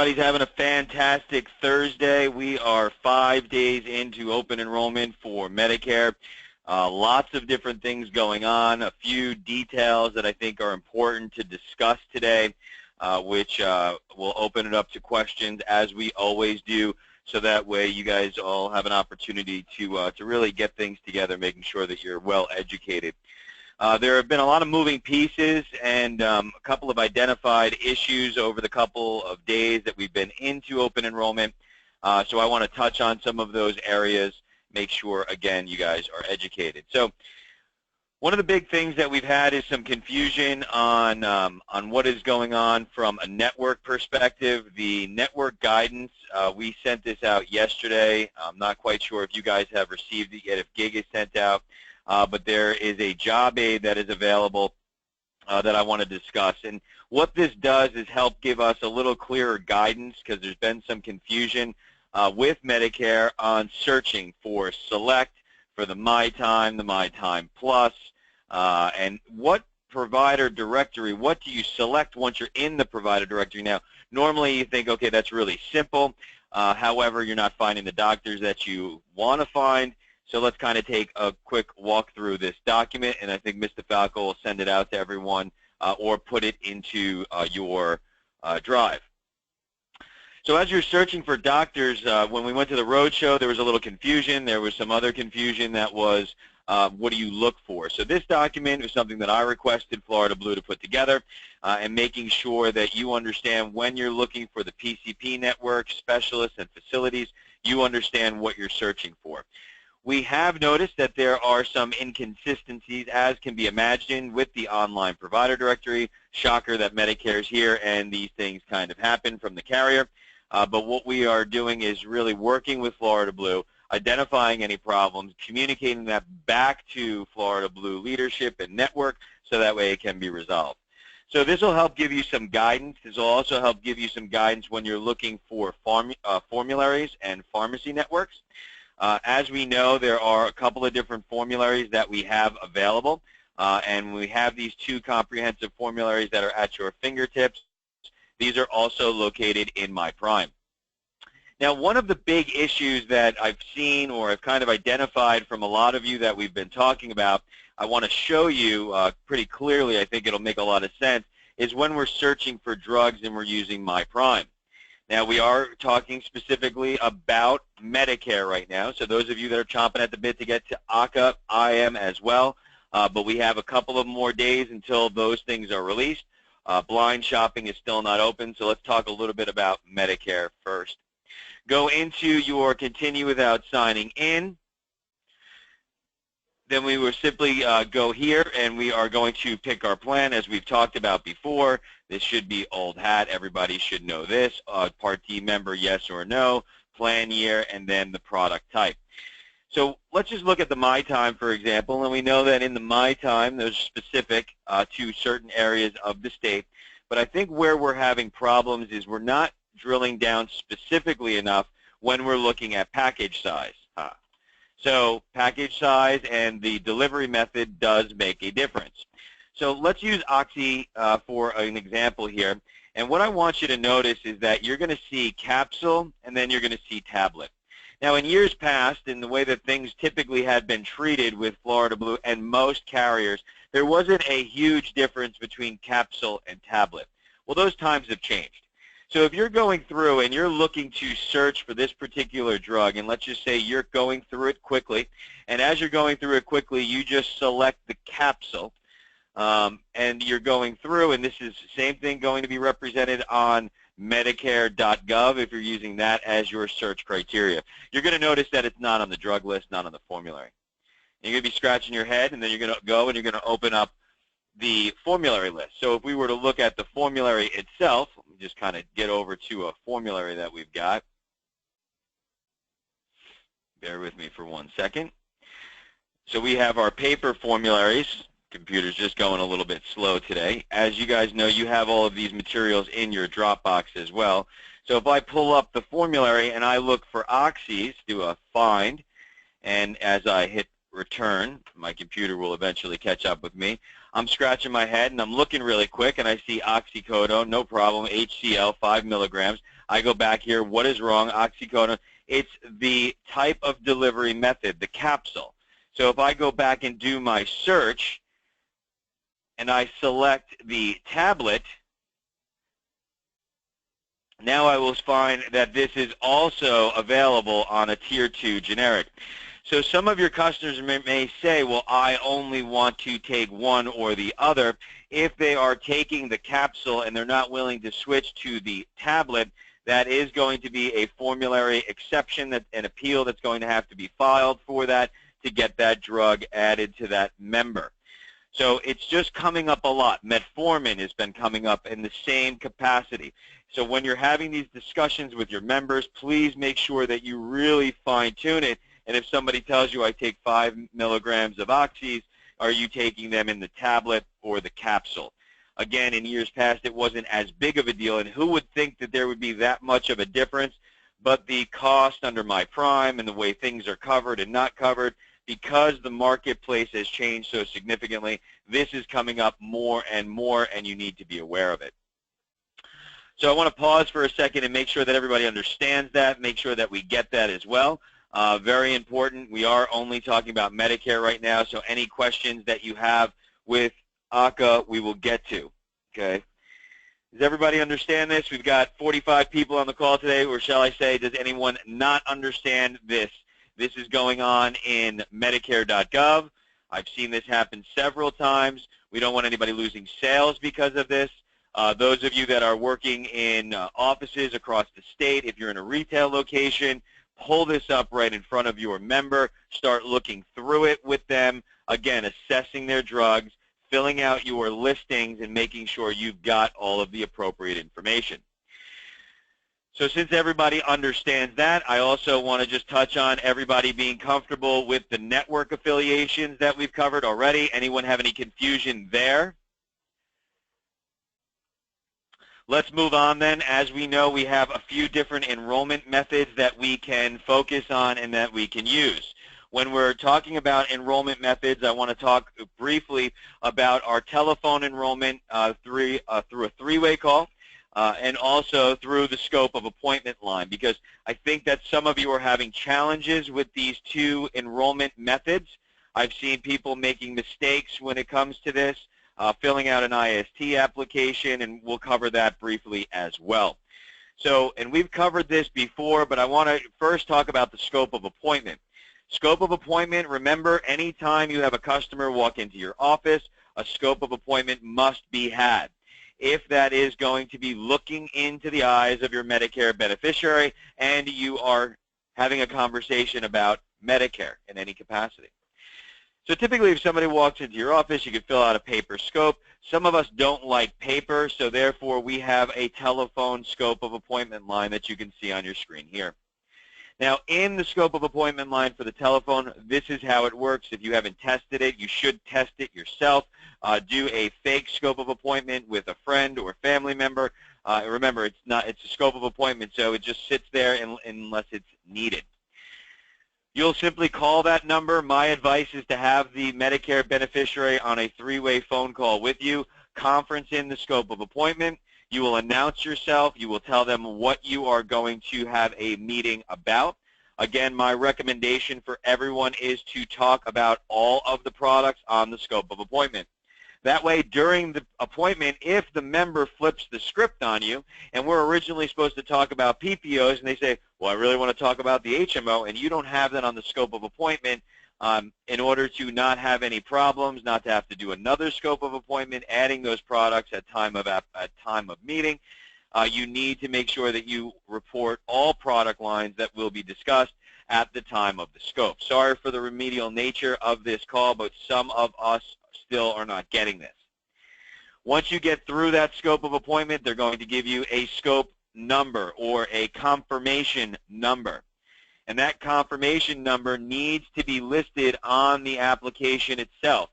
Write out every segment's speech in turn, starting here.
Everybody's having a fantastic Thursday. We are 5 days into open enrollment for Medicare. Lots of different things going on, a few details that I think are important to discuss today, which will open it up to questions as we always do, so that way you guys all have an opportunity to really get things together, making sure that you're well educated. There have been a lot of moving pieces and a couple of identified issues over the couple of days that we've been into open enrollment. So I want to touch on some of those areas, make sure, again, you guys are educated. So one of the big things that we've had is some confusion on what is going on from a network perspective. The network guidance, we sent this out yesterday. I'm not quite sure if you guys have received it yet, if GIG is sent out. But there is a job aid that is available that I want to discuss. And what this does is help give us a little clearer guidance, because there's been some confusion with Medicare on searching for Select, for the MyTime, the MyTime Plus, and what provider directory, what do you select once you're in the provider directory. Now, normally you think, okay, that's really simple. However, you're not finding the doctors that you want to find. So let's kind of take a quick walk through this document, and I think Mr. Falco will send it out to everyone or put it into your drive. So as you're searching for doctors, when we went to the roadshow, there was a little confusion. There was some other confusion that was, what do you look for? So this document is something that I requested Florida Blue to put together, and making sure that you understand when you're looking for the PCP network, specialists, and facilities, you understand what you're searching for. We have noticed that there are some inconsistencies, as can be imagined, with the online provider directory. Shocker that Medicare is here and these things kind of happen from the carrier. But what we are doing is really working with Florida Blue, identifying any problems, communicating that back to Florida Blue leadership and network, so that way it can be resolved. So this will help give you some guidance. This will also help give you some guidance when you're looking for formularies and pharmacy networks. As we know, there are a couple of different formularies that we have available, and we have these two comprehensive formularies that are at your fingertips. These are also located in MyPrime. Now, one of the big issues that I've seen or I've kind of identified from a lot of you that we've been talking about, I want to show you pretty clearly, I think it'll make a lot of sense, is when we're searching for drugs and we're using MyPrime. Now, we are talking specifically about Medicare right now, so those of you that are chomping at the bit to get to ACA, I am as well, but we have a couple of more days until those things are released. Blind shopping is still not open, so let's talk a little bit about Medicare first. Go into your continue without signing in. Then we will simply go here, and we are going to pick our plan, as we've talked about before. This should be old hat. Everybody should know this. Part D member, yes or no, plan year, and then the product type. So let's just look at the MyTime, for example, and we know that in the MyTime, those are specific to certain areas of the state. But I think where we're having problems is we're not drilling down specifically enough when we're looking at package size. So package size and the delivery method does make a difference. So let's use Oxy for an example here. And what I want you to notice is that you're going to see capsule and then you're going to see tablet. Now, in years past, in the way that things typically had been treated with Florida Blue and most carriers, there wasn't a huge difference between capsule and tablet. Well, those times have changed. So if you're going through and you're looking to search for this particular drug, and let's just say you're going through it quickly, and as you're going through it quickly, you just select the capsule, and you're going through, and this is the same thing going to be represented on Medicare.gov if you're using that as your search criteria. You're going to notice that it's not on the drug list, not on the formulary. You're going to be scratching your head, and then you're going to go and you're going to open up the formulary list. So if we were to look at the formulary itself, let me just kind of get over to a formulary that we've got. Bear with me for 1 second. So we have our paper formularies. Computer's just going a little bit slow today. As you guys know, you have all of these materials in your Dropbox as well. So if I pull up the formulary and I look for oxys, do a find, and as I hit return, my computer will eventually catch up with me. I'm scratching my head and I'm looking really quick and I see oxycodone, no problem, HCl, 5 milligrams. I go back here, what is wrong? Oxycodone. It's the type of delivery method, the capsule. So if I go back and do my search and I select the tablet, now I will find that this is also available on a Tier 2 generic. So some of your customers may say, well, I only want to take one or the other. If they are taking the capsule and they're not willing to switch to the tablet, that is going to be a formulary exception, an appeal that's going to have to be filed for that to get that drug added to that member. So it's just coming up a lot. Metformin has been coming up in the same capacity. So when you're having these discussions with your members, please make sure that you really fine-tune it. And if somebody tells you I take 5 milligrams of oxys, are you taking them in the tablet or the capsule? Again, in years past, it wasn't as big of a deal, and who would think that there would be that much of a difference? But the cost under my prime and the way things are covered and not covered, because the marketplace has changed so significantly, this is coming up more, and you need to be aware of it. So I want to pause for a second and make sure that everybody understands that, make sure that we get that as well. Very important. We are only talking about Medicare right now, so any questions that you have with ACA, we will get to. Okay. Does everybody understand this? We've got 45 people on the call today, or shall I say, does anyone not understand this? This is going on in Medicare.gov. I've seen this happen several times. We don't want anybody losing sales because of this. Those of you that are working in offices across the state, if you're in a retail location, pull this up right in front of your member. Start looking through it with them. Again, assessing their drugs, filling out your listings, and making sure you've got all of the appropriate information. So since everybody understands that, I also want to just touch on everybody being comfortable with the network affiliations that we've covered already. Anyone have any confusion there? Let's move on then. As we know, we have a few different enrollment methods that we can focus on and that we can use. When we're talking about enrollment methods, I want to talk briefly about our telephone enrollment through a three-way call and also through the scope of appointment line, because I think that some of you are having challenges with these two enrollment methods. I've seen people making mistakes when it comes to this, filling out an IST application, and we'll cover that briefly as well. So, and we've covered this before, but I want to first talk about the scope of appointment. Scope of appointment, remember, anytime you have a customer walk into your office, a scope of appointment must be had. If that is going to be looking into the eyes of your Medicare beneficiary and you are having a conversation about Medicare in any capacity. So typically if somebody walks into your office, you can fill out a paper scope. Some of us don't like paper, so therefore we have a telephone scope of appointment line that you can see on your screen here. Now, in the scope of appointment line for the telephone, this is how it works. If you haven't tested it, you should test it yourself. Do a fake scope of appointment with a friend or family member. Remember, it's a scope of appointment, so it just sits there unless it's needed. You'll simply call that number. My advice is to have the Medicare beneficiary on a three-way phone call with you, conference in the scope of appointment. You will announce yourself. You will tell them what you are going to have a meeting about. Again, my recommendation for everyone is to talk about all of the products on the scope of appointment. That way, during the appointment, if the member flips the script on you, and we're originally supposed to talk about PPOs, and they say, well, I really want to talk about the HMO, and you don't have that on the scope of appointment, in order to not have any problems, not to have to do another scope of appointment, adding those products at time of meeting, you need to make sure that you report all product lines that will be discussed at the time of the scope. Sorry for the remedial nature of this call, but some of us still are not getting this. Once you get through that scope of appointment, they're going to give you a scope number or a confirmation number. And that confirmation number needs to be listed on the application itself.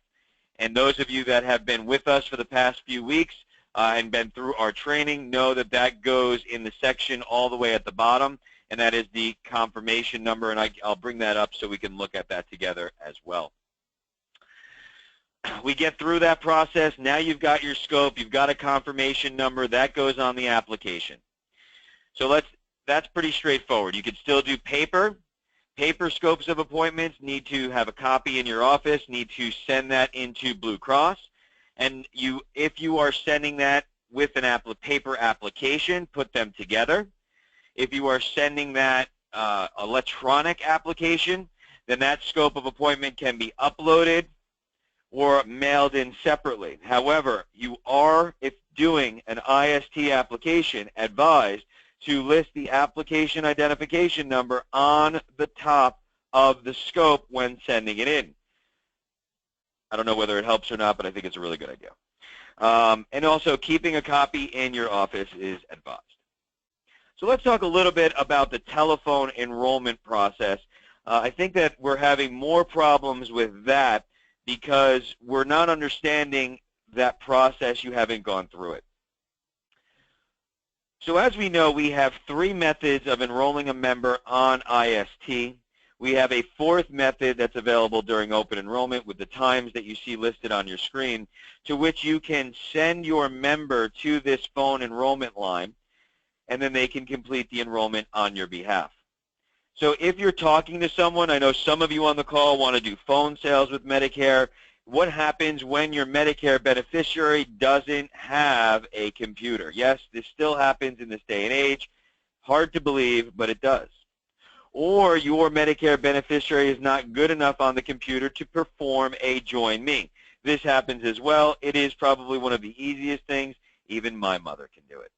And those of you that have been with us for the past few weeks and been through our training know that that goes in the section all the way at the bottom, and that is the confirmation number, and I'll bring that up so we can look at that together as well. We get through that process. Now you've got your scope. You've got a confirmation number. That goes on the application. So that's pretty straightforward. You could still do paper. Paper scopes of appointments, need to have a copy in your office, need to send that into Blue Cross. And if you are sending that with an paper application, put them together. If you are sending that electronic application, then that scope of appointment can be uploaded or mailed in separately. However, you are, if doing an IST application, advised to list the application identification number on the top of the scope when sending it in. I don't know whether it helps or not, but I think it's a really good idea. And also, keeping a copy in your office is advised. So let's talk a little bit about the telephone enrollment process. I think that we're having more problems with that because we're not understanding that process. You haven't gone through it. So as we know, we have 3 methods of enrolling a member on IST. We have a 4th method that's available during open enrollment with the times that you see listed on your screen, to which you can send your member to this phone enrollment line, and then they can complete the enrollment on your behalf. So if you're talking to someone, I know some of you on the call want to do phone sales with Medicare. What happens when your Medicare beneficiary doesn't have a computer? Yes, this still happens in this day and age. Hard to believe, but it does. Or your Medicare beneficiary is not good enough on the computer to perform a Join Me. This happens as well. It is probably one of the easiest things. Even my mother can do it.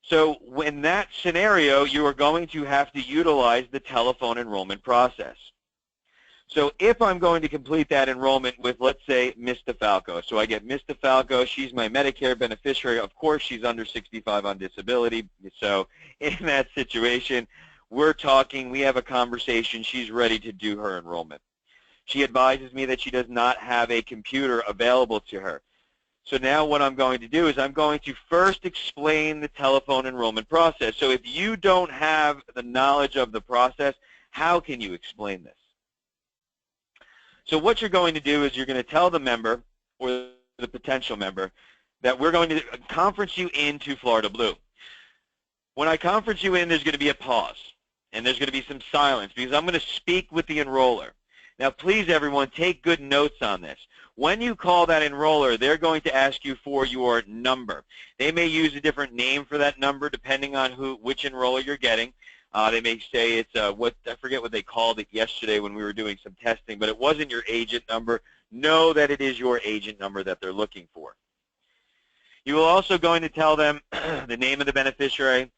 So in that scenario, you are going to have to utilize the telephone enrollment process. So if I'm going to complete that enrollment with, let's say, Ms. DeFalco, so I get Ms. DeFalco, she's my Medicare beneficiary. Of course, she's under 65 on disability. So in that situation, we're talking, we have a conversation, she's ready to do her enrollment. She advises me that she does not have a computer available to her. So now what I'm going to do is I'm going to first explain the telephone enrollment process. So if you don't have the knowledge of the process, how can you explain this? So what you're going to do is you're going to tell the member or the potential member that we're going to conference you into Florida Blue. When I conference you in, there's going to be a pause, and there's going to be some silence because I'm going to speak with the enroller. Now, please, everyone, take good notes on this. When you call that enroller, they're going to ask you for your number. They may use a different name for that number depending on which enroller you're getting. They may say it's I forget what they called it yesterday when we were doing some testing, but it wasn't your agent number. Know that it is your agent number that they're looking for. You will also going to tell them the name of the beneficiary,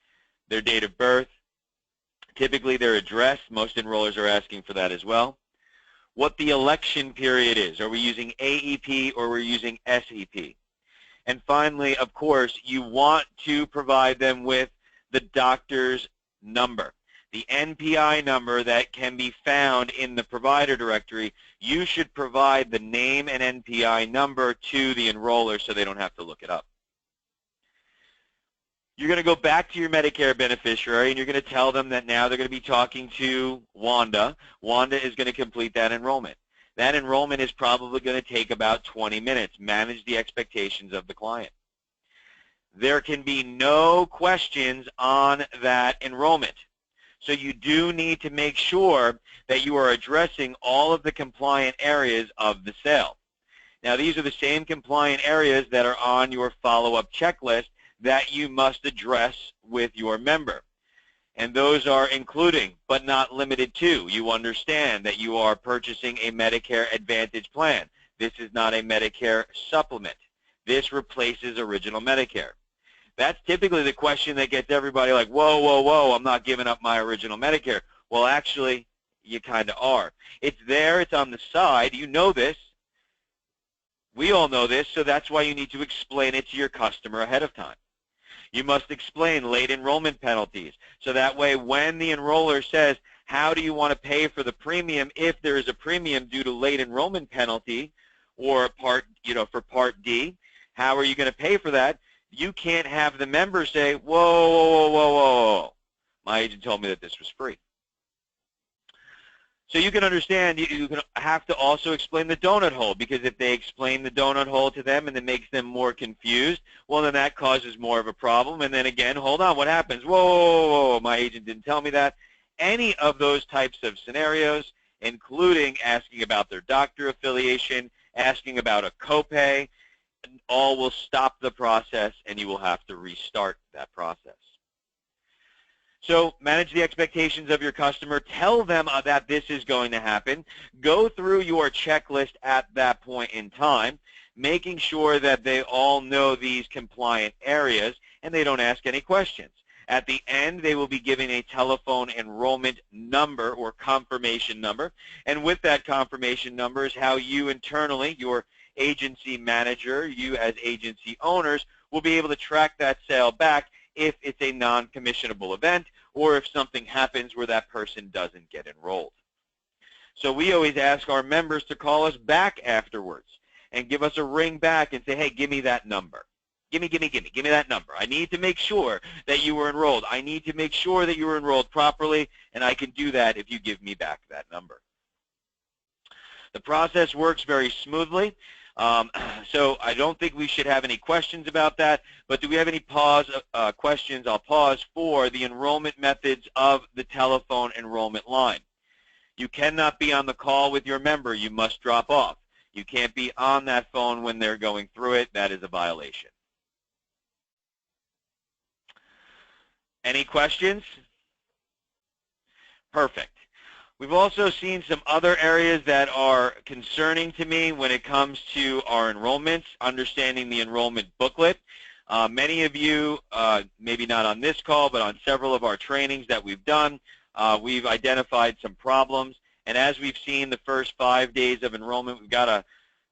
their date of birth, typically their address. Most enrollers are asking for that as well. What the election period is. Are we using AEP or we're using SEP? And finally, of course, you want to provide them with the doctor's number, the NPI number that can be found in the provider directory. You should provide the name and NPI number to the enroller so they don't have to look it up. You're going to go back to your Medicare beneficiary and you're going to tell them that now they're going to be talking to Wanda. Wanda is going to complete that enrollment. That enrollment is probably going to take about 20 minutes. Manage the expectations of the client. There can be no questions on that enrollment. So you do need to make sure that you are addressing all of the compliant areas of the sale. Now, these are the same compliant areas that are on your follow-up checklist that you must address with your member. And those are including, but not limited to, you understand that you are purchasing a Medicare Advantage plan. This is not a Medicare supplement. This replaces original Medicare. That's typically the question that gets everybody like, whoa, whoa, whoa, I'm not giving up my original Medicare. Well, actually, you kind of are. It's there. It's on the side. You know this. We all know this, so that's why you need to explain it to your customer ahead of time. You must explain late enrollment penalties, so that way when the enroller says, how do you want to pay for the premium if there is a premium due to late enrollment penalty or for Part D, how are you going to pay for that? You can't have the member say, whoa, whoa, whoa, whoa, whoa. My agent told me that this was free. So you can understand, you can have to also explain the donut hole, because if they explain the donut hole to them and it makes them more confused, well, then that causes more of a problem. And then again, hold on, what happens? Whoa, whoa, whoa, whoa, my agent didn't tell me that. Any of those types of scenarios, including asking about their doctor affiliation, asking about a copay, all will stop the process, and you will have to restart that process. So manage the expectations of your customer. Tell them that this is going to happen. Go through your checklist at that point in time, making sure that they all know these compliant areas and they don't ask any questions. At the end, they will be given a telephone enrollment number or confirmation number. And with that confirmation number is how you internally, your agency manager, you as agency owners, will be able to track that sale back if it's a non-commissionable event or if something happens where that person doesn't get enrolled. So we always ask our members to call us back afterwards and give us a ring back and say, hey, give me that number. Give me that number. I need to make sure that you were enrolled. I need to make sure that you were enrolled properly, and I can do that if you give me back that number. The process works very smoothly. So I don't think we should have any questions about that, but do we have any questions? I'll pause for the enrollment methods of the telephone enrollment line. You cannot be on the call with your member. You must drop off. You can't be on that phone when they're going through it. That is a violation. Any questions? Perfect. We've also seen some other areas that are concerning to me when it comes to our enrollments, understanding the enrollment booklet. Many of you, maybe not on this call, but on several of our trainings that we've done, we've identified some problems. And as we've seen the first 5 days of enrollment, we've got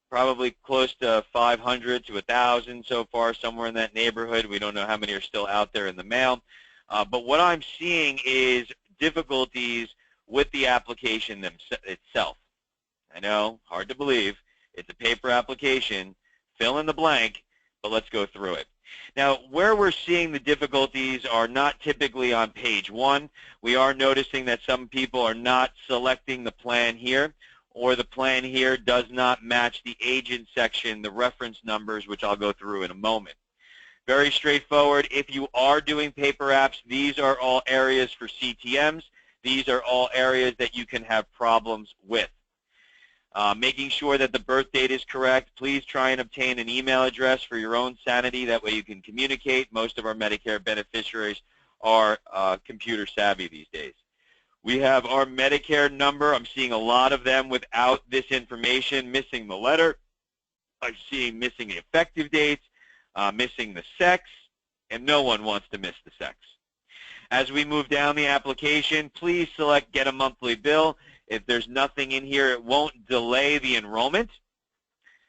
probably close to 500 to 1,000 so far, somewhere in that neighborhood. We don't know how many are still out there in the mail. But what I'm seeing is difficulties with the application itself. I know, hard to believe. It's a paper application. Fill in the blank, but let's go through it. Now, where we're seeing the difficulties are not typically on page 1. We are noticing that some people are not selecting the plan here, or the plan here does not match the agent section, the reference numbers, which I'll go through in a moment. Very straightforward. If you are doing paper apps, these are all areas for CTMs. These are all areas that you can have problems with. Making sure that the birth date is correct. Please try and obtain an email address for your own sanity. That way you can communicate. Most of our Medicare beneficiaries are computer savvy these days. We have our Medicare number. I'm seeing a lot of them without this information, missing the letter. I'm seeing missing the effective dates, missing the sex, and no one wants to miss the sex. As we move down the application, please select Get a Monthly Bill. If there's nothing in here, it won't delay the enrollment.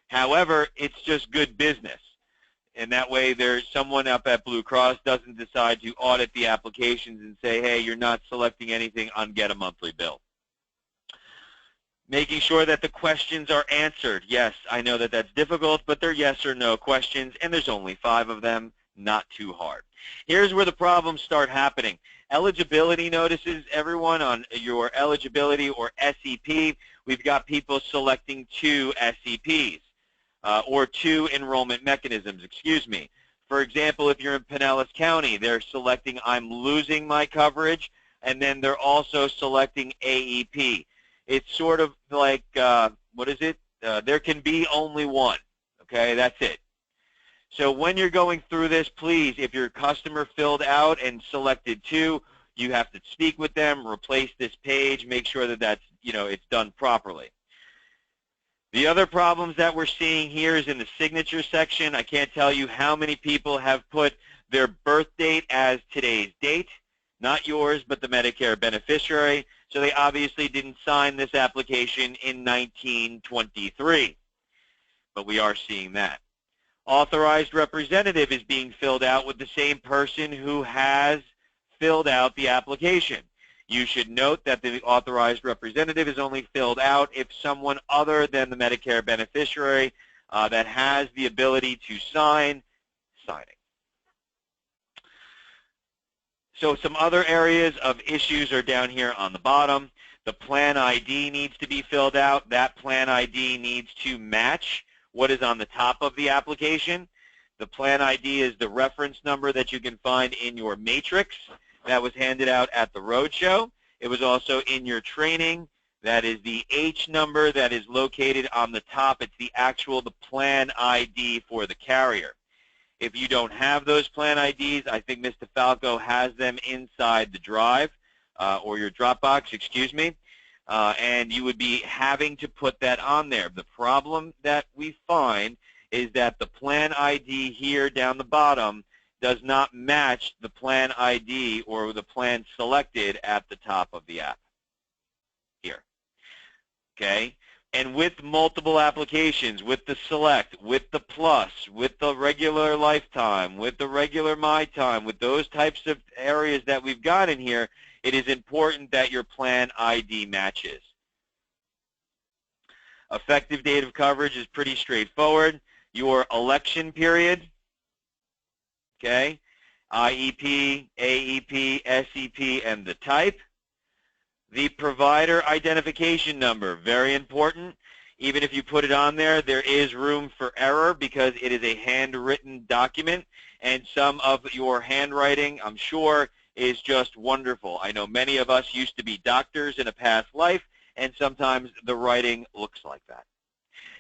However, it's just good business. And that way there's someone up at Blue Cross doesn't decide to audit the applications and say, hey, you're not selecting anything on Get a Monthly Bill. Making sure that the questions are answered. Yes, I know that that's difficult, but they're yes or no questions, and there's only 5 of them. Not too hard. Here's where the problems start happening. Eligibility notices, everyone, on your eligibility or SEP, we've got people selecting 2 SEPs, or 2 enrollment mechanisms, excuse me. For example, if you're in Pinellas County, they're selecting I'm losing my coverage, and then they're also selecting AEP. It's sort of like, what is it? There can be only one, okay? That's it. So when you're going through this, please, if your customer filled out and selected 2, you have to speak with them, replace this page, make sure that that's, it's done properly. The other problems that we're seeing here is in the signature section. I can't tell you how many people have put their birth date as today's date, not yours, but the Medicare beneficiary. So they obviously didn't sign this application in 1923, but we are seeing that. Authorized representative is being filled out with the same person who has filled out the application. You should note that the authorized representative is only filled out if someone other than the Medicare beneficiary that has the ability to signing. So some other areas of issues are down here on the bottom. The plan ID needs to be filled out. That plan ID needs to match what is on the top of the application. The plan ID is the reference number that you can find in your matrix that was handed out at the roadshow. It was also in your training. That is the H number that is located on the top. It's the plan ID for the carrier. If you don't have those plan IDs, I think Mr. Falco has them inside the drive or your Dropbox, excuse me, and you would be having to put that on there. The problem that we find is that the plan ID here down the bottom does not match the plan ID or the plan selected at the top of the app here, okay? And with multiple applications, with the Select, with the Plus, with the regular Lifetime, with the regular My Time, with those types of areas that we've got in here, it is important that your plan ID matches. Effective date of coverage is pretty straightforward. Your election period, okay, IEP, AEP, SEP, and the type. The provider identification number, very important. Even if you put it on there, there is room for error because it is a handwritten document, and some of your handwriting, I'm sure, is just wonderful. I know many of us used to be doctors in a past life, and sometimes the writing looks like that.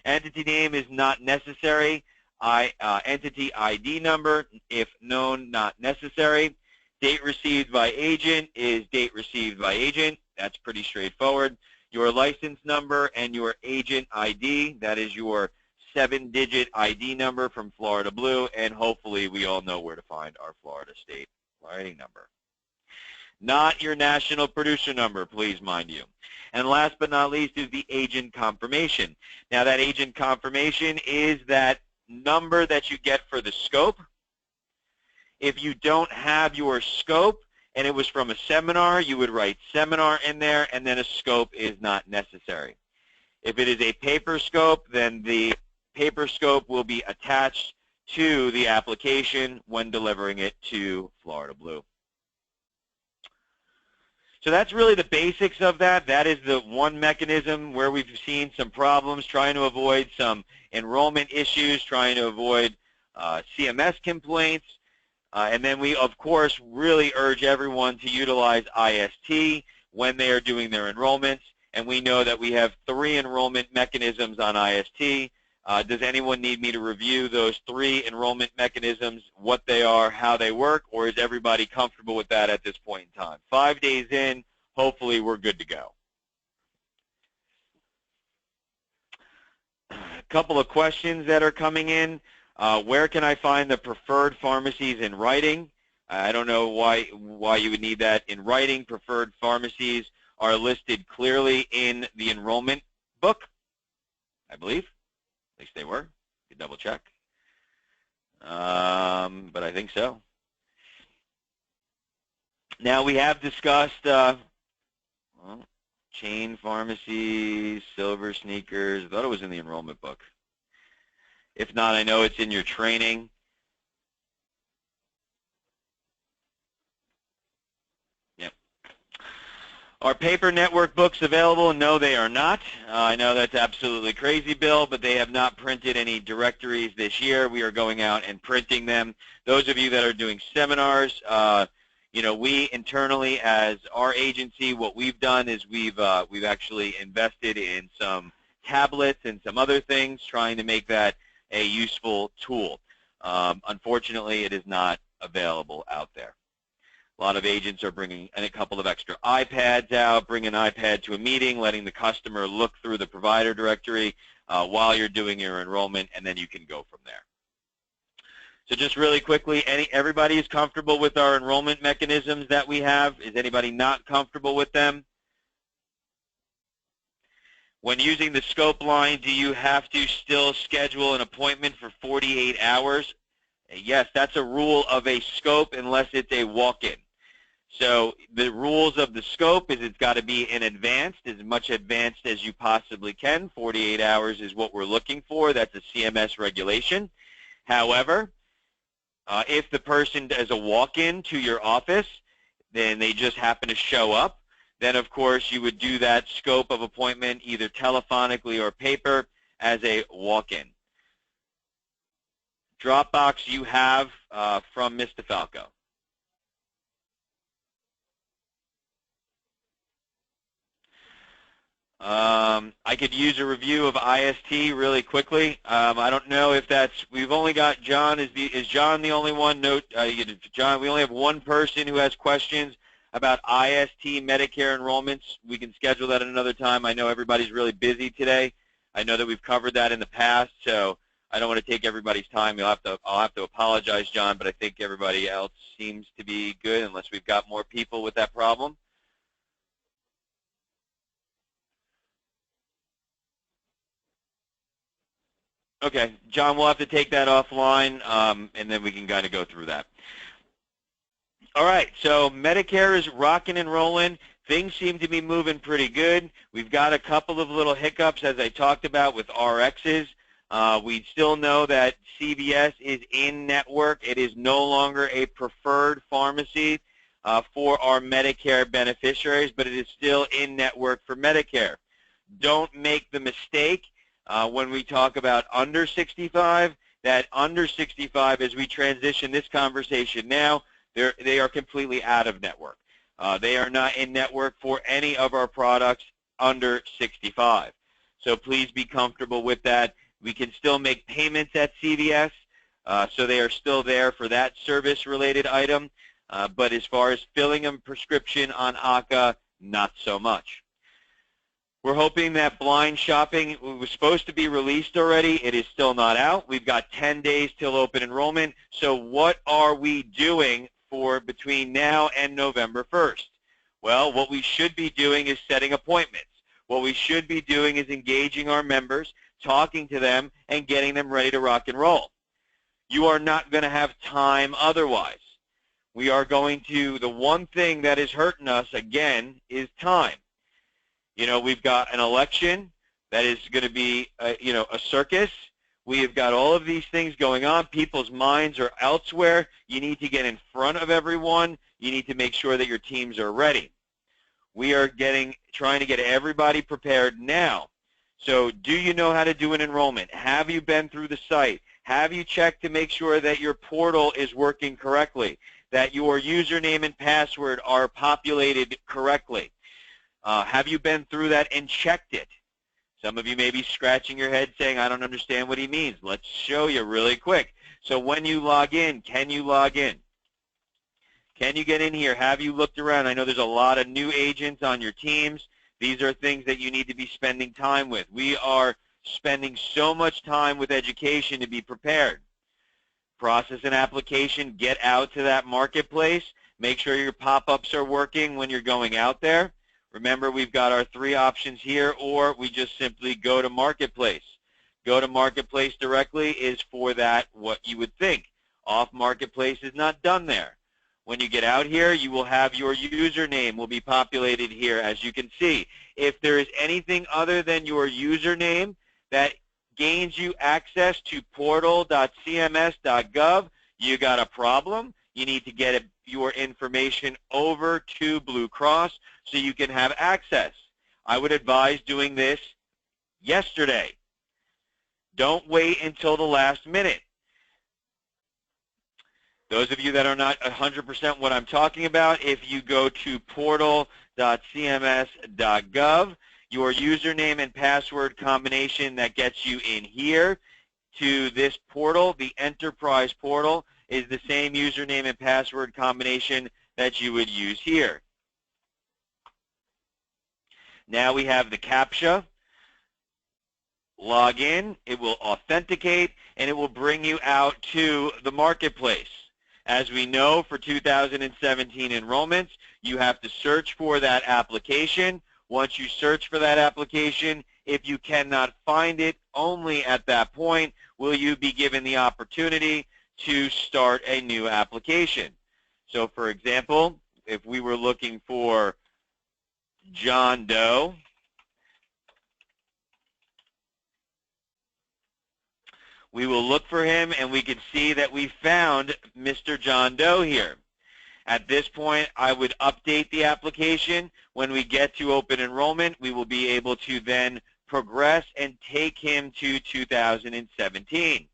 Entity name is not necessary. Entity ID number, if known, not necessary. Date received by agent is date received by agent. That's pretty straightforward. Your license number and your agent ID, that is your 7-digit ID number from Florida Blue, and hopefully we all know where to find our Florida State writing number. Not your national producer number, please, mind you. And last but not least is the agent confirmation. Now that agent confirmation is that number that you get for the scope. If you don't have your scope and it was from a seminar, you would write seminar in there, and then a scope is not necessary. If it is a paper scope, then the paper scope will be attached to the application when delivering it to Florida Blue. So that's really the basics of that. That is the one mechanism where we've seen some problems, trying to avoid some enrollment issues, trying to avoid CMS complaints. And then we, of course, really urge everyone to utilize IST when they are doing their enrollments. And we know that we have 3 enrollment mechanisms on IST. Does anyone need me to review those 3 enrollment mechanisms, what they are, how they work, or is everybody comfortable with that at this point in time? 5 days in, hopefully we're good to go. A couple of questions that are coming in. Where can I find the preferred pharmacies in writing? I don't know why you would need that in writing. Preferred pharmacies are listed clearly in the enrollment book, I believe. At least they were. You can double check. But I think so. Now we have discussed chain pharmacies, silver sneakers. I thought it was in the enrollment book. If not, I know it's in your training. Yep. Are paper network books available? No, they are not. I know that's absolutely crazy, Bill, but they have not printed any directories this year. We are going out and printing them. Those of you that are doing seminars, you know, we internally as our agency, what we've done is we've actually invested in some tablets and some other things, trying to make that a useful tool. Unfortunately, it is not available out there. A lot of agents are bringing a couple of extra iPads out, bring an iPad to a meeting, letting the customer look through the provider directory while you're doing your enrollment, and then you can go from there. So just really quickly, everybody is comfortable with our enrollment mechanisms that we have? Is anybody not comfortable with them? When using the scope line, do you have to still schedule an appointment for 48 hours? Yes, that's a rule of a scope unless it's a walk-in. So the rules of the scope is it's got to be in advanced, as much advanced as you possibly can. 48 hours is what we're looking for. That's a CMS regulation. However, if the person does a walk-in to your office, then they just happen to show up, then of course you would do that scope of appointment either telephonically or paper as a walk-in. Dropbox you have from Mr. Falco. I could use a review of IST really quickly. I don't know if that's, we've only got John. Is John the only one? No, John, we only have one person who has questions about IST Medicare enrollments. We can schedule that at another time. I know everybody's really busy today. I know that we've covered that in the past, so I don't want to take everybody's time. I'll have to apologize, John, but I think everybody else seems to be good unless we've got more people with that problem. Okay, John, we'll have to take that offline, and then we can kind of go through that. All right, so Medicare is rocking and rolling. Things seem to be moving pretty good. We've got a couple of little hiccups, as I talked about, with RXs. We still know that CVS is in network. It is no longer a preferred pharmacy for our Medicare beneficiaries, but it is still in network for Medicare. Don't make the mistake when we talk about under 65, that under 65, as we transition this conversation now, they are completely out of network. They are not in network for any of our products under 65. So please be comfortable with that. We can still make payments at CVS, so they are still there for that service-related item. But as far as filling a prescription on ACA, not so much. We're hoping that blind shopping was supposed to be released already. It is still not out. We've got 10 days till open enrollment. So what are we doing for between now and November 1st? Well, what we should be doing is setting appointments. What we should be doing is engaging our members, talking to them, and getting them ready to rock and roll. You are not going to have time otherwise. We are going to, the one thing that is hurting us, again, is time. You know, we've got an election that is going to be, a circus. We have got all of these things going on. People's minds are elsewhere. You need to get in front of everyone. You need to make sure that your teams are ready. We are trying to get everybody prepared now. So do you know how to do an enrollment? Have you been through the site? Have you checked to make sure that your portal is working correctly, that your username and password are populated correctly? Have you been through that and checked it? Some of you may be scratching your head saying, I don't understand what he means. Let's show you really quick. So when you log in, can you log in? Can you get in here? Have you looked around? I know there's a lot of new agents on your teams. These are things that you need to be spending time with. We are spending so much time with education to be prepared. Process an application. Get out to that marketplace. Make sure your pop-ups are working when you're going out there. Remember, we've got our 3 options here, or we just simply go to Marketplace. Go to Marketplace directly is for that, what you would think. Off Marketplace is not done there. When you get out here, you will have your username will be populated here, as you can see. If there is anything other than your username that gains you access to portal.cms.gov, you got a problem. You need to get your information over to Blue Cross so you can have access. I would advise doing this yesterday. Don't wait until the last minute. Those of you that are not 100% what I'm talking about, if you go to portal.cms.gov, your username and password combination that gets you in here to this portal, the enterprise portal, is the same username and password combination that you would use here. Now we have the CAPTCHA. Log in, it will authenticate, and it will bring you out to the marketplace. As we know, for 2017 enrollments, you have to search for that application. Once you search for that application, if you cannot find it, only at that point will you be given the opportunity to start a new application. So for example, if we were looking for John Doe, we will look for him and we can see that we found Mr. John Doe here. At this point, I would update the application. When we get to open enrollment, we will be able to then progress and take him to 2017.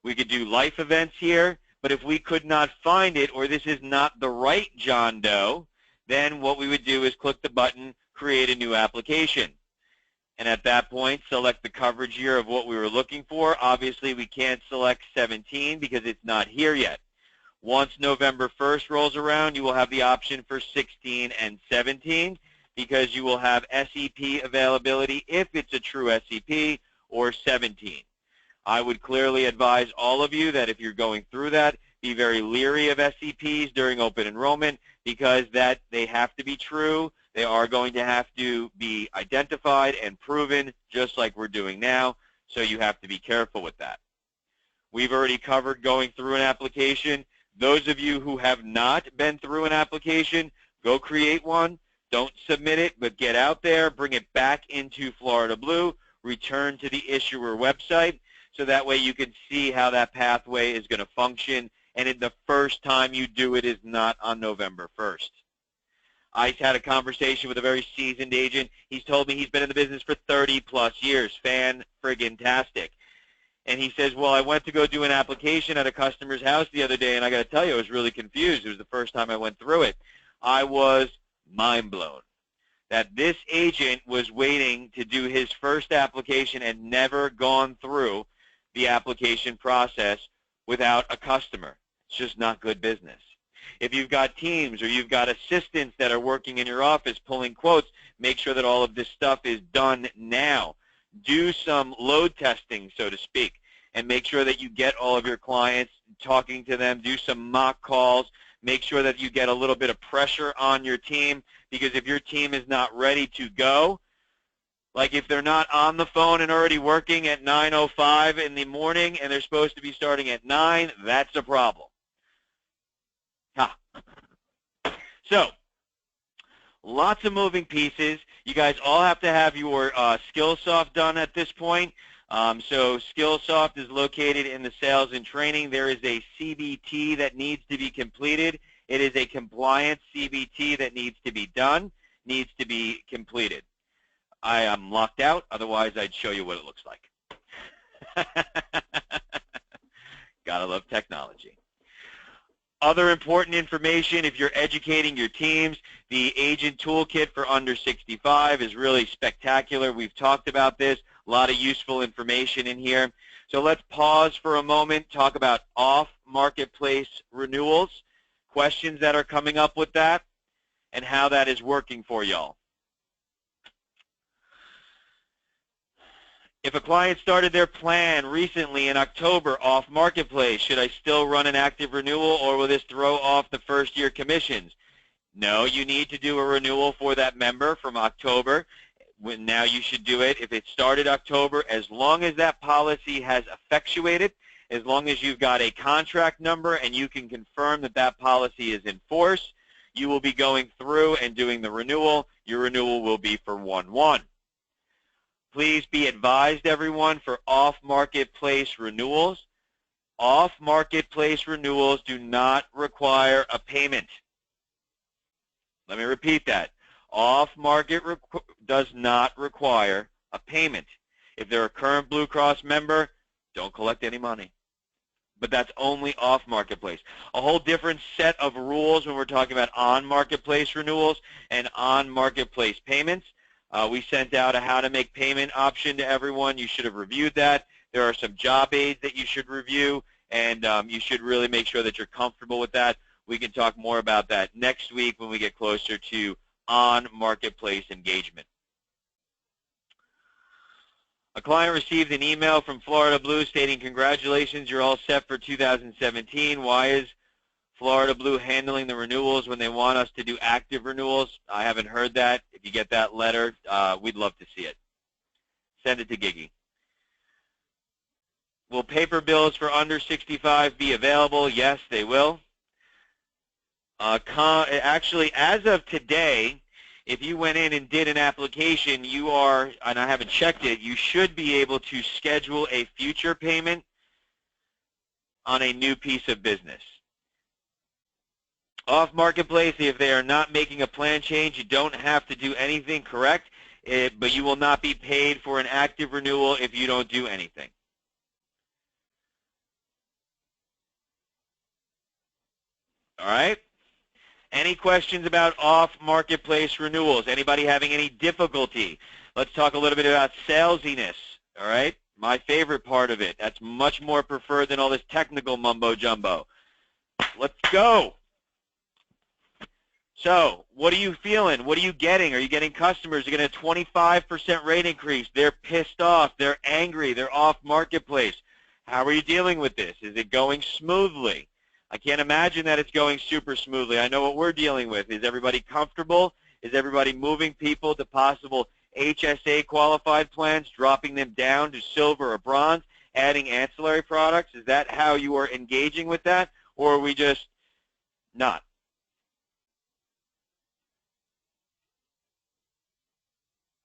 We could do life events here, but if we could not find it, or this is not the right John Doe, then what we would do is click the button, create a new application. And at that point, select the coverage year of what we were looking for. Obviously, we can't select 17 because it's not here yet. Once November 1st rolls around, you will have the option for 16 and 17 because you will have SEP availability if it's a true SEP, or 17. I would clearly advise all of you that if you're going through that, be very leery of SEPs during open enrollment because that they have to be true. They are going to have to be identified and proven just like we're doing now, so you have to be careful with that. We've already covered going through an application. Those of you who have not been through an application, go create one. Don't submit it, but get out there, bring it back into Florida Blue, return to the issuer website, so that way you can see how that pathway is going to function, and the first time you do it is not on November 1st. I had a conversation with a very seasoned agent. He's told me he's been in the business for 30-plus years. Fan-friggin-tastic. And he says, well, I went to go do an application at a customer's house the other day, and I got to tell you, I was really confused. It was the first time I went through it. I was mind blown that this agent was waiting to do his first application and never gone through the application process without a customer. It's just not good business. If you've got teams or you've got assistants that are working in your office pulling quotes, make sure that all of this stuff is done now. Do some load testing, so to speak, and make sure that you get all of your clients, talking to them, do some mock calls, make sure that you get a little bit of pressure on your team, because if your team is not ready to go, like if they're not on the phone and already working at 9:05 in the morning and they're supposed to be starting at 9, that's a problem. Ha. So, lots of moving pieces. You guys all have to have your Skillsoft done at this point. So Skillsoft is located in the sales and training. There is a CBT that needs to be completed. It is a compliance CBT that needs to be done, needs to be completed. I am locked out. Otherwise, I'd show you what it looks like. Gotta love technology. Other important information, if you're educating your teams, the agent toolkit for under 65 is really spectacular. We've talked about this, a lot of useful information in here. So let's pause for a moment, talk about off-marketplace renewals, questions that are coming up with that, and how that is working for y'all. If a client started their plan recently in October off marketplace, should I still run an active renewal, or will this throw off the first year commissions? No, you need to do a renewal for that member from October. Now you should do it if it started October, as long as that policy has effectuated, as long as you've got a contract number and you can confirm that that policy is in force, you will be going through and doing the renewal. Your renewal will be for 1/1. Please be advised, everyone, for off-marketplace renewals. Off-marketplace renewals do not require a payment. Let me repeat that. Off-market does not require a payment. If they're a current Blue Cross member, don't collect any money. But that's only off-marketplace. A whole different set of rules when we're talking about on-marketplace renewals and on-marketplace payments. We sent out a how to make payment option to everyone. You should have reviewed that. There are some job aids that you should review, and you should really make sure that you're comfortable with that. We can talk more about that next week when we get closer to on-marketplace engagement. A client received an email from Florida Blue stating, congratulations, you're all set for 2017. Why is Florida Blue handling the renewals when they want us to do active renewals? I haven't heard that. If you get that letter, we'd love to see it. Send it to Gigi. Will paper bills for under 65 be available? Yes, they will. Actually, as of today, if you went in and did an application, you are, and I haven't checked it, you should be able to schedule a future payment on a new piece of business. Off marketplace, if they are not making a plan change, you don't have to do anything correct, but you will not be paid for an active renewal if you don't do anything. All right? Any questions about off-marketplace renewals? Anybody having any difficulty? Let's talk a little bit about salesiness, all right? My favorite part of it. That's much more preferred than all this technical mumbo-jumbo. Let's go. So what are you feeling? What are you getting? Are you getting customers? You're getting a 25% rate increase. They're pissed off. They're angry. They're off-marketplace. How are you dealing with this? Is it going smoothly? I can't imagine that it's going super smoothly. I know what we're dealing with. Is everybody comfortable? Is everybody moving people to possible HSA qualified plans, dropping them down to silver or bronze, adding ancillary products? Is that how you are engaging with that, or are we just not?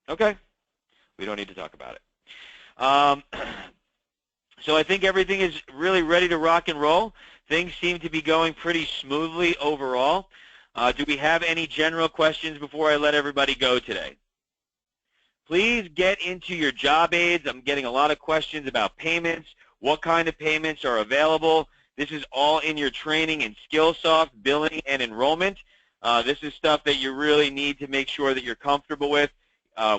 Okay. We don't need to talk about it. So I think everything is really ready to rock and roll. Things seem to be going pretty smoothly overall. Do we have any general questions before I let everybody go today? Please get into your job aids. I'm getting a lot of questions about payments. What kind of payments are available? This is all in your training in Skillsoft, billing, and enrollment. This is stuff that you really need to make sure that you're comfortable with.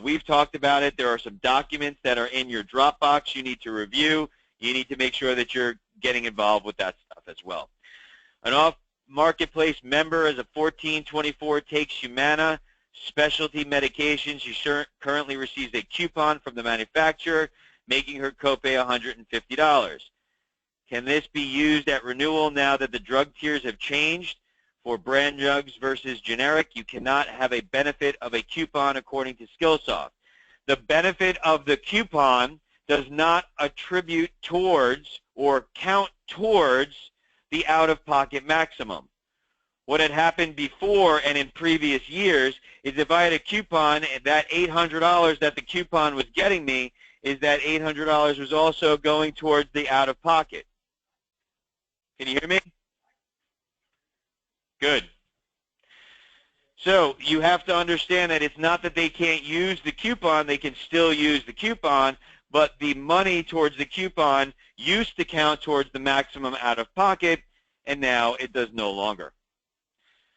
We've talked about it. There are some documents that are in your Dropbox you need to review. You need to make sure that you're getting involved with that stuff as well. An off-marketplace member is a 1424 takes Humana specialty medications. She currently receives a coupon from the manufacturer, making her copay $150. Can this be used at renewal now that the drug tiers have changed? For brand drugs versus generic, you cannot have a benefit of a coupon according to Skillsoft. The benefit of the coupon does not attribute towards or count towards the out-of-pocket maximum. What had happened before and in previous years is if I had a coupon, that $800 that the coupon was getting me is that $800 was also going towards the out-of-pocket. Can you hear me? Good. So you have to understand that it's not that they can't use the coupon, they can still use the coupon, but the money towards the coupon used to count towards the maximum out-of-pocket, and now it does no longer.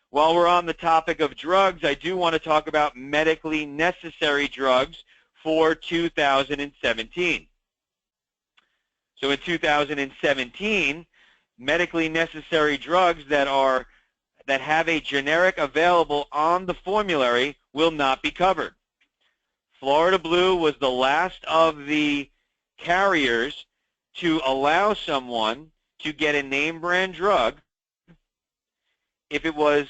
While we're on the topic of drugs, I do want to talk about medically necessary drugs for 2017. So in 2017, medically necessary drugs that have a generic available on the formulary will not be covered. Florida Blue was the last of the carriers to allow someone to get a name brand drug if it was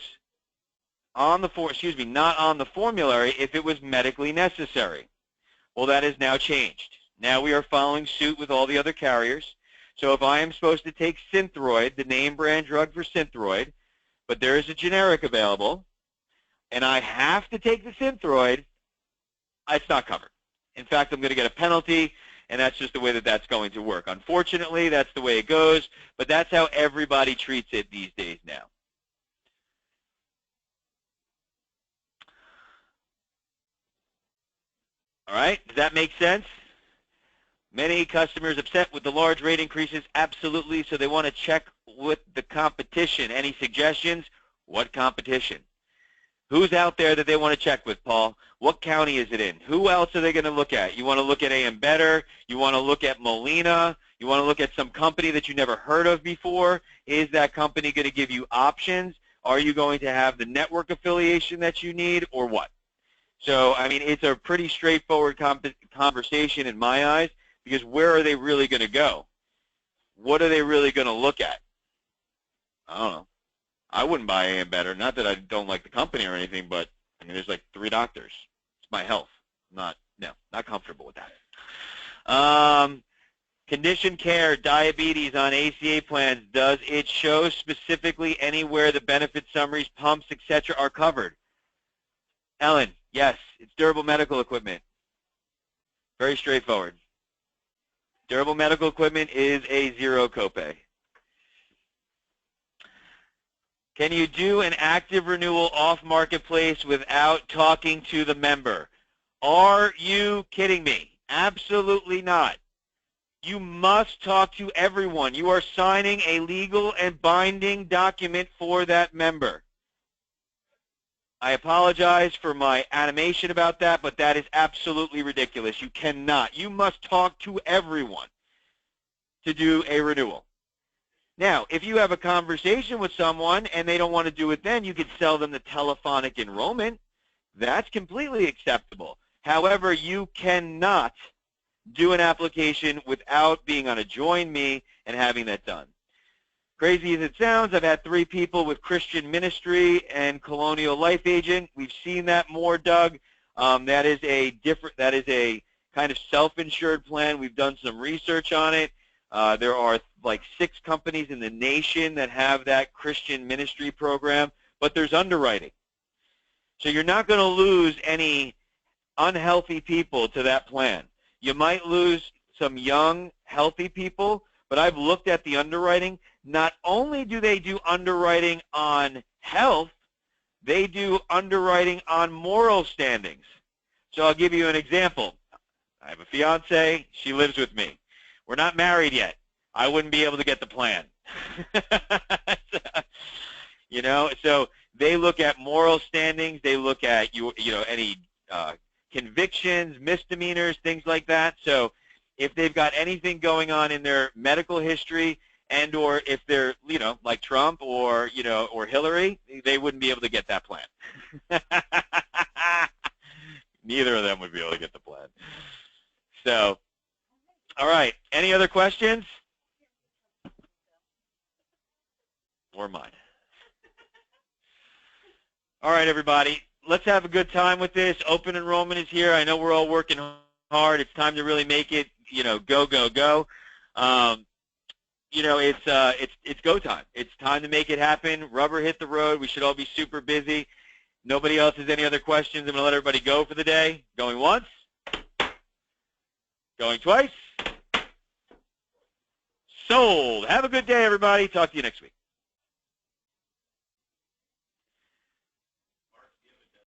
on the not on the formulary if it was medically necessary. Well, that has now changed. Now we are following suit with all the other carriers. So if I am supposed to take Synthroid, the name brand drug for Synthroid, but there is a generic available, and I have to take the Synthroid, it's not covered. In fact, I'm going to get a penalty, and that's just the way that that's going to work. Unfortunately, that's the way it goes, but that's how everybody treats it these days now. All right, does that make sense? Many customers upset with the large rate increases, absolutely, so they want to check with the competition. Any suggestions? What competition? Who's out there that they want to check with, Paul? What county is it in? Who else are they going to look at? You want to look at AM Better? You want to look at Molina? You want to look at some company that you never heard of before? Is that company going to give you options? Are you going to have the network affiliation that you need, or what? So, I mean, it's a pretty straightforward conversation in my eyes, because where are they really going to go? What are they really going to look at? I don't know. I wouldn't buy AM Better. Not that I don't like the company or anything, but I mean, there's like 3 doctors. It's my health. Not comfortable with that. Condition care, diabetes on ACA plans. Does it show specifically anywhere the benefit summaries, pumps, etc. are covered? Ellen, yes. It's durable medical equipment. Very straightforward. Durable medical equipment is a 0 copay. Can you do an active renewal off marketplace without talking to the member? Are you kidding me? Absolutely not. You must talk to everyone. You are signing a legal and binding document for that member. I apologize for my animation about that, but that is absolutely ridiculous. You cannot. You must talk to everyone to do a renewal. Now, if you have a conversation with someone and they don't want to do it then, you could sell them the telephonic enrollment. That's completely acceptable. However, you cannot do an application without being on a Join Me and having that done. Crazy as it sounds, I've had 3 people with Christian Ministry and Colonial Life Agent. We've seen that more, Doug. That is a kind of self-insured plan. We've done some research on it. There are like 6 companies in the nation that have that Christian Ministry program, but there's underwriting. So you're not going to lose any unhealthy people to that plan. You might lose some young, healthy people, but I've looked at the underwriting. Not only do they do underwriting on health, they do underwriting on moral standings. So I'll give you an example. I have a fiance. She lives with me. We're not married yet. I wouldn't be able to get the plan. You know, so they look at moral standings. They look at any convictions, misdemeanors, things like that. So if they've got anything going on in their medical history, and or if they're like Trump or or Hillary, they wouldn't be able to get that plan. Neither of them would be able to get the plan. So, all right. Any other questions? Or mine? All right, everybody. Let's have a good time with this. Open enrollment is here. I know we're all working hard. It's time to really make it, go, go, go. It's go time. It's time to make it happen. Rubber hit the road. We should all be super busy. Nobody else has any other questions. I'm going to let everybody go for the day. Going once. Going twice. Sold. Have a good day, everybody. Talk to you next week.